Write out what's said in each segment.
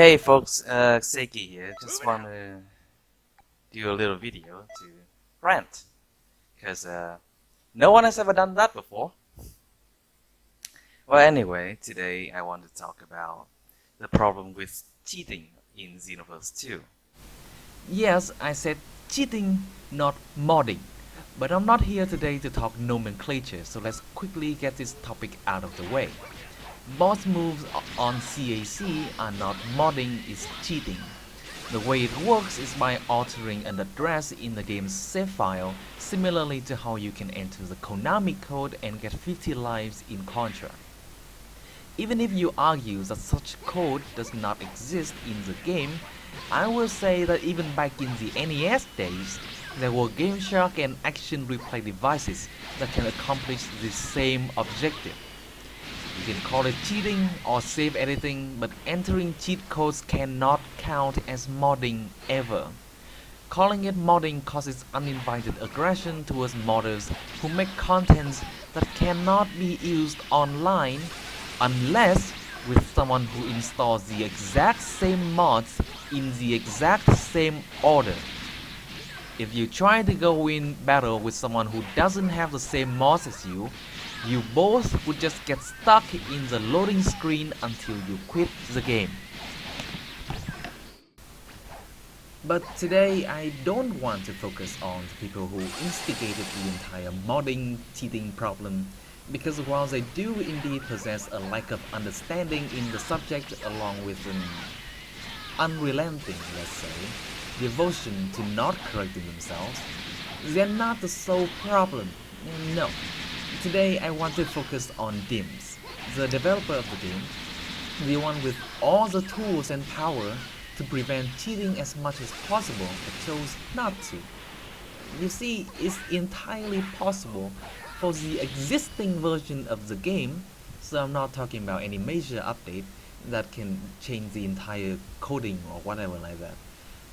Hey folks, Seiki here. Just want to do a little video to rant, because no one has ever done that before. Well, anyway, today I want to talk about the problem with cheating in Xenoverse 2. Yes, I said cheating, not modding. But I'm not here today to talk nomenclature, so let's quickly get this topic out of the way. Boss moves on CAC are not modding, it's cheating. The way it works is by altering an address in the game's save file, similarly to how you can enter the Konami code and get 50 lives in Contra. Even if you argue that such code does not exist in the game, I will say that even back in the NES days, there were GameShark and Action Replay devices that can accomplish the same objective. You can call it cheating or save editing, but entering cheat codes cannot count as modding ever. Calling it modding causes uninvited aggression towards modders who make contents that cannot be used online unless with someone who installs the exact same mods in the exact same order. If you try to go in battle with someone who doesn't have the same mods as you both would just get stuck in the loading screen until you quit the game. But today I don't want to focus on the people who instigated the entire modding cheating problem, because while they do indeed possess a lack of understanding in the subject along with an unrelenting, let's say, devotion to not correcting themselves, they're not the sole problem. No. Today I want to focus on Dimps, the developer of the game, the one with all the tools and power to prevent cheating as much as possible but chose not to. You see, it's entirely possible for the existing version of the game, so I'm not talking about any major update that can change the entire coding or whatever like that,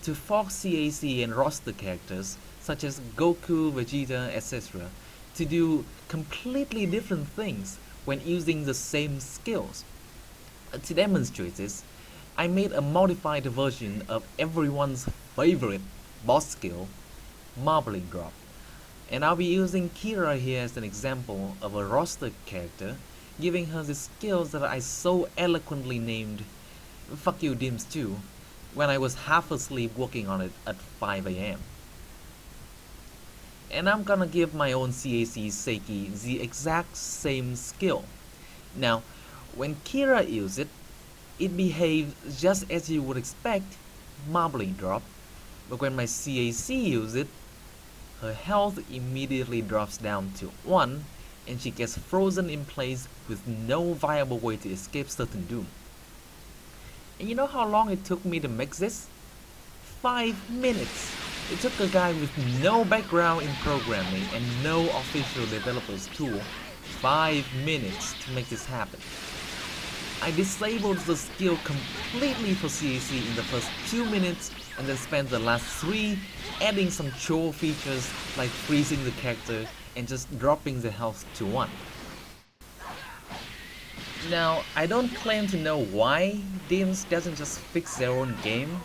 to fork CAC and roster characters such as Goku, Vegeta, etc. to do completely different things when using the same skills. To demonstrate this, I made a modified version of everyone's favorite boss skill, Marbling Drop. And I'll be using Kira here as an example of a roster character, giving her the skills that I so eloquently named Fuck You Dimps 2 when I was half asleep working on it at 5 AM. And I'm gonna give my own CAC Seiki the exact same skill. Now, when Kira uses it, it behaves just as you would expect, Marbling Drop, but when my CAC uses it, her health immediately drops down to 1 and she gets frozen in place with no viable way to escape certain doom. And you know how long it took me to make this? 5 minutes! It took a guy with no background in programming and no official developer's tool 5 minutes to make this happen. I disabled the skill completely for CAC in the first 2 minutes and then spent the last 3 adding some chore features like freezing the character and just dropping the health to 1. Now, I don't claim to know why Dimps doesn't just fix their own game.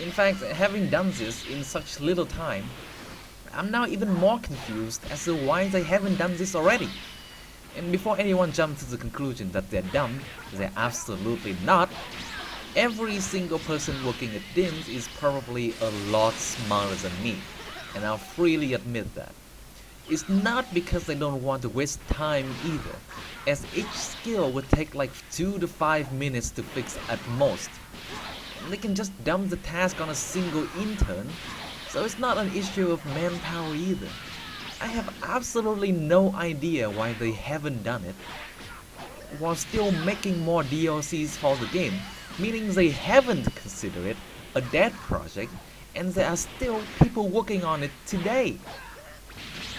In fact, having done this in such little time, I'm now even more confused as to why they haven't done this already. And before anyone jumps to the conclusion that they're dumb, they're absolutely not. Every single person working at Dimps is probably a lot smarter than me, and I'll freely admit that. It's not because they don't want to waste time either, as each skill would take like 2 to 5 minutes to fix at most. They can just dump the task on a single intern, so it's not an issue of manpower either. I have absolutely no idea why they haven't done it, while still making more DLCs for the game, meaning they haven't considered it a dead project and there are still people working on it today.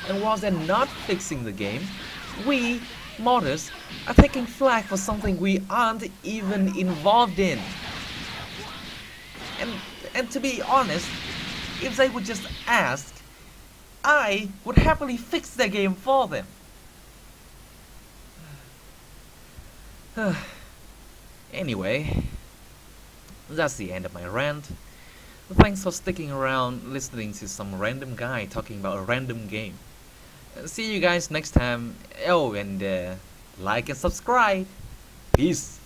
And while they're not fixing the game, we, modders, are taking flack for something we aren't even involved in. And to be honest, if they would just ask, I would happily fix their game for them. Anyway, That's the end of my rant. Thanks for sticking around listening to some random guy talking about a random game. See you guys next time. Oh, and like and subscribe. Peace.